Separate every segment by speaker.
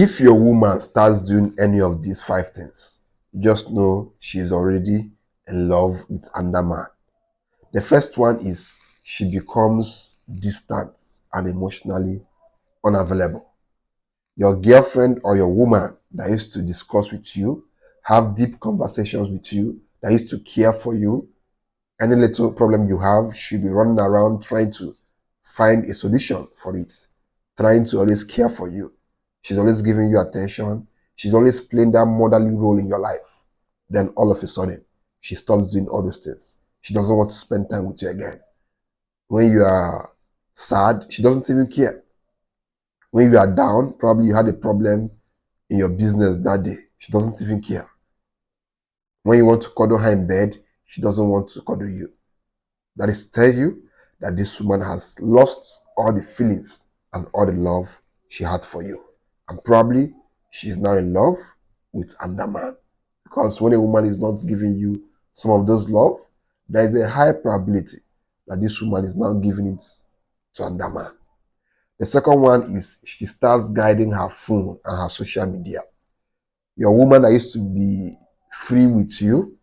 Speaker 1: If your woman starts doing any of these 5 things, just know she's already in love with another man. The first one is she becomes distant and emotionally unavailable. Your girlfriend or your woman that used to discuss with you, have deep conversations with you, that used to care for you, any little problem you have, she'll be running around trying to find a solution for it, trying to always care for you. She's always giving you attention. She's always playing that motherly role in your life. Then all of a sudden, she stops doing all those things. She doesn't want to spend time with you again. When you are sad, she doesn't even care. When you are down, probably you had a problem in your business that day. She doesn't even care. When you want to cuddle her in bed, she doesn't want to cuddle you. That is to tell you that this woman has lost all the feelings and all the love she had for you. And probably she's now in love with another man. Because when a woman is not giving you some of those love, there is a high probability that this woman is now giving it to another man. The second one is she starts guiding her phone and her social media. Your woman that used to be free with you,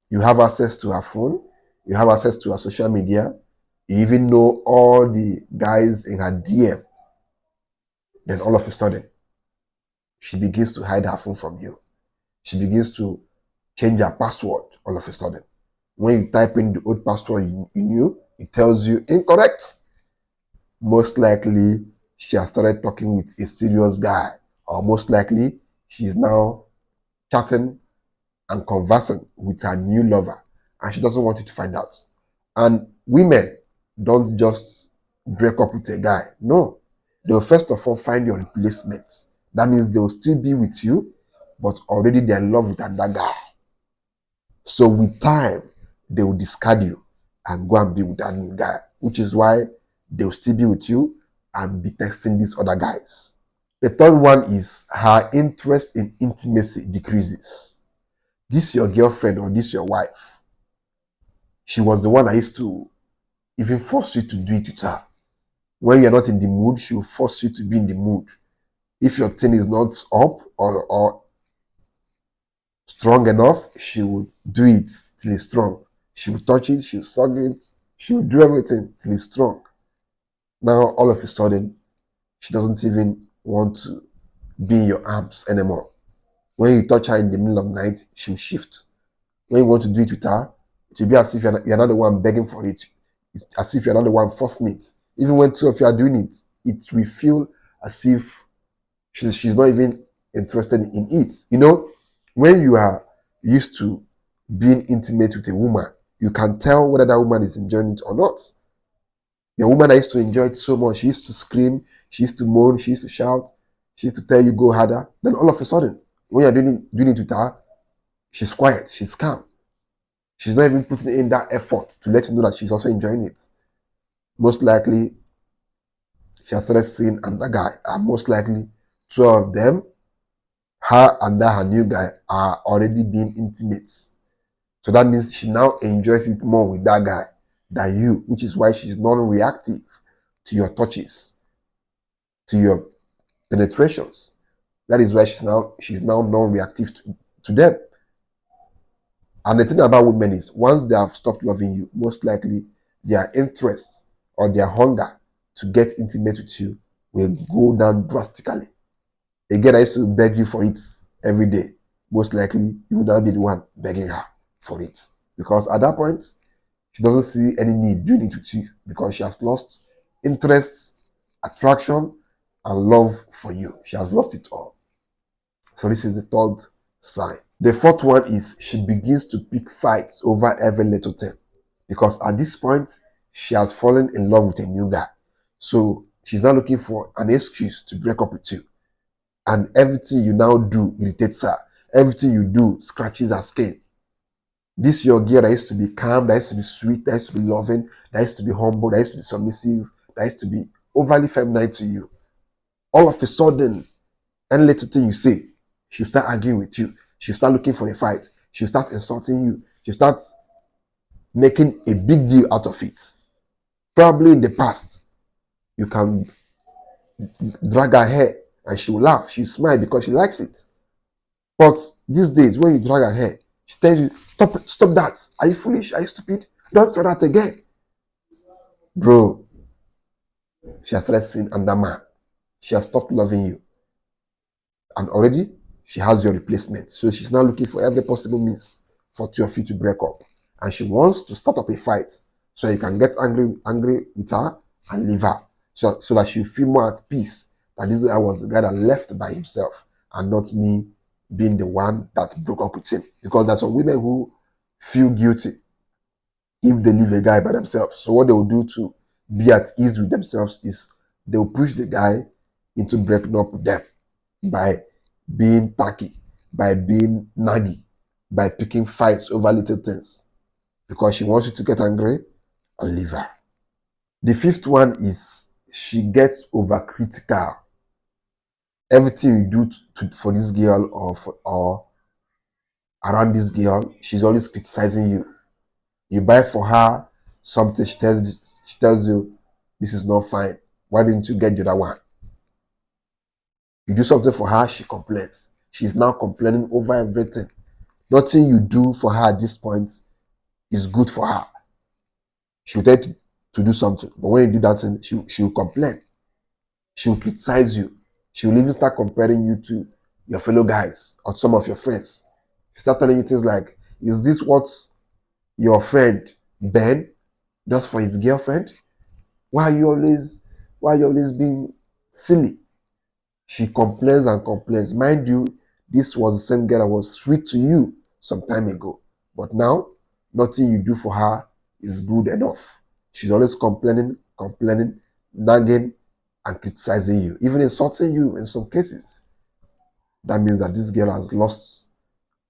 Speaker 1: you have access to her phone, you have access to her social media, you even know all the guys in her DM. Then all of a sudden, she begins to hide her phone from you. She begins to change her password all of a sudden. When you type in the old password you knew, it tells you incorrect. Most likely, she has started talking with a serious guy, or most likely, she's now chatting and conversing with her new lover, and she doesn't want you to find out. And women don't just break up with a guy. No, they'll first of all find your replacement. That means they'll still be with you, but already they're in love with another guy. So with time, they will discard you and go and be with that new guy, which is why they'll still be with you and be texting these other guys. The third one is her interest in intimacy decreases. This your girlfriend or this your wife. She was the one that used to even force you to do it with her. When you're not in the mood, she will force you to be in the mood. If your thing is not up or strong enough, she will do it till it's strong. She will touch it, she will suck it, she will do everything till it's strong. Now, all of a sudden, she doesn't even want to be in your arms anymore. When you touch her in the middle of the night, she will shift. When you want to do it with her, it will be as if you're not the one begging for it. It's as if you're not the one forcing it. Even when two of you are doing it, it will feel as if she's not even interested in it. You know, when you are used to being intimate with a woman, you can tell whether that woman is enjoying it or not. Your woman that used to enjoy it so much, she used to scream, she used to moan, she used to shout, she used to tell you go harder. Then all of a sudden, when you're doing it with her, she's quiet, she's calm. She's not even putting in that effort to let you know that she's also enjoying it. Most likely, she has started seeing another guy, and most likely, two of them, her and that her new guy, are already being intimate. So that means she now enjoys it more with that guy than you, which is why she's non-reactive to your touches, to your penetrations. That is why she's now non-reactive to them. And the thing about women is, once they have stopped loving you, most likely their interest or their hunger to get intimate with you will go down drastically. Again, I used to beg you for it every day. Most likely, you will now be the one begging her for it. Because at that point, she doesn't see any need doing it with you because she has lost interest, attraction, and love for you. She has lost it all. So this is the third sign. The fourth one is she begins to pick fights over every little thing. Because at this point, she has fallen in love with a new guy. So she's now looking for an excuse to break up with you. And everything you now do irritates her. Everything you do scratches her skin. This your girl that used to be calm, that used to be sweet, that used to be loving, that used to be humble, that used to be submissive, that used to be overly feminine to you. All of a sudden, any little thing you say, she'll start arguing with you. She'll start looking for a fight. She'll start insulting you. She'll start making a big deal out of it. Probably in the past, you can drag her hair and she will laugh, she'll smile because she likes it. But these days, when you drag her hair, she tells you, stop that. Are you foolish? Are you stupid? Don't try that again. Bro, she has started seeing another man. She has stopped loving you. And already, she has your replacement. So she's now looking for every possible means for two of you to break up. And she wants to start up a fight so you can get angry with her and leave her. So that she'll feel more at peace that this guy was the guy that left by himself and not me being the one that broke up with him. Because there's some women who feel guilty if they leave a guy by themselves. So what they will do to be at ease with themselves is they will push the guy into breaking up with them by being tacky, by being naggy, by picking fights over little things because she wants you to get angry and leave her. The fifth one is she gets overcritical. Everything you do for this girl or around this girl, she's always criticizing you. You buy for her something, she tells you, this is not fine. Why didn't you get the other one? You do something for her, she complains. She's now complaining over everything. Nothing you do for her at this point is good for her. She'll tell you to do something, but when you do that thing, she'll complain. She'll criticize you. She'll even start comparing you to your fellow guys or some of your friends. She'll start telling you things like, is this what your friend Ben does for his girlfriend? Why are you always being silly? She complains and complains. Mind you, this was the same girl that was sweet to you some time ago. But now, nothing you do for her is good enough. She's always complaining, nagging, and criticizing you, even insulting you in some cases. That means that this girl has lost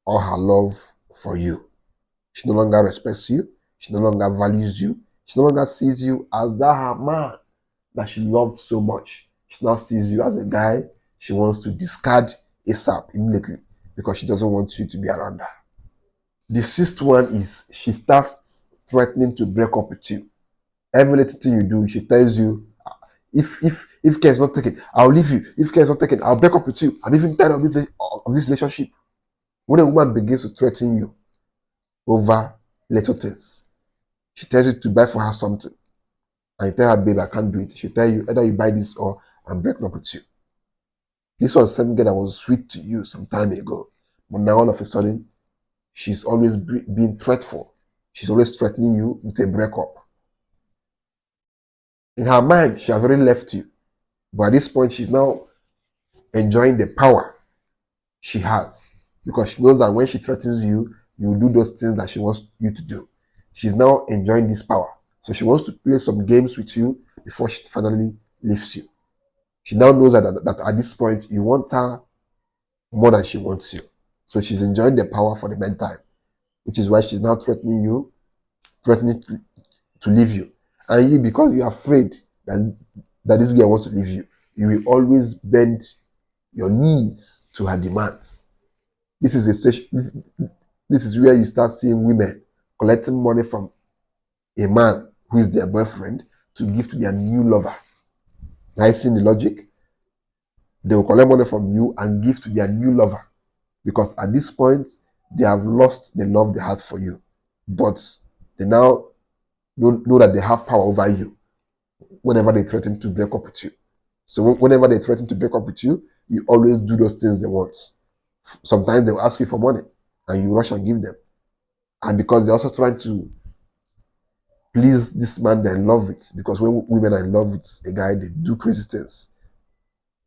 Speaker 1: all her love for you. She no longer respects you. She no longer values you. She no longer sees you as that her man that she loved so much. She now sees you as a guy she wants to discard ASAP immediately because she doesn't want you to be around her. The sixth one is she starts threatening to break up with you. Every little thing you do, she tells you, if care is not taken, I'll leave you. If care is not taken, I'll break up with you. I'm even tired of this relationship. When a woman begins to threaten you over little things, she tells you to buy for her something. And you tell her, babe, I can't do it. She'll tell you, either you buy this or I'm breaking up with you. This was some girl that was sweet to you some time ago. But now all of a sudden, she's always being threatful. She's always threatening you with a breakup. In her mind, she has already left you. But at this point, she's now enjoying the power she has. Because she knows that when she threatens you, you will do those things that she wants you to do. She's now enjoying this power. So she wants to play some games with you before she finally leaves you. She now knows that at this point, you want her more than she wants you. So she's enjoying the power for the meantime, which is why she's now threatening to leave you. And you, because you're afraid that this girl wants to leave you, you will always bend your knees to her demands. This is a situation. This is where you start seeing women collecting money from a man who is their boyfriend to give to their new lover. Now, you see the logic? They will collect money from you and give to their new lover because at this point they have lost the love they had for you, but they now know that they have power over you whenever they threaten to break up with you. So whenever they threaten to break up with you, you always do those things they want. Sometimes they will ask you for money and you rush and give them. And because they're also trying to please this man they're in love with, because when women are in love with a guy, they do crazy things.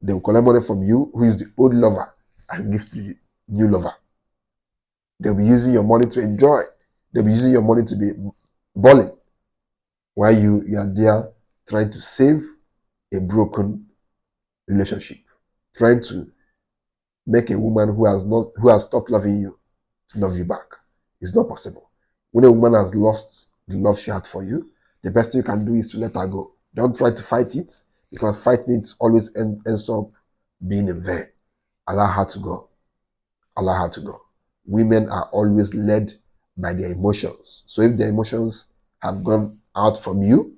Speaker 1: They will collect money from you, who is the old lover, and give to the new lover. They'll be using your money to enjoy. They'll be using your money to be balling while you are there trying to save a broken relationship, trying to make a woman who has stopped loving you to love you back. It's not possible. When a woman has lost the love she had for you, the best thing you can do is to let her go. Don't try to fight it, because fighting it always ends up being in vain. Allow her to go. Allow her to go. Women are always led by their emotions. So if their emotions have gone out from you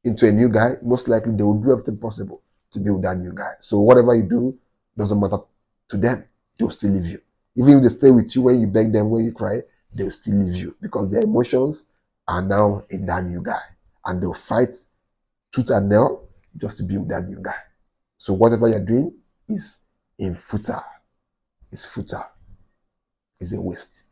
Speaker 1: into a new guy, most likely they will do everything possible to be with that new guy. So whatever you do, Doesn't matter to them. They'll still leave you. Even if they stay with you when you beg them, when you cry, they'll still leave you because their emotions are now in that new guy. And they'll fight tooth and nail just to be with that new guy. So whatever you're doing is in futile. It's futile. It's a waste.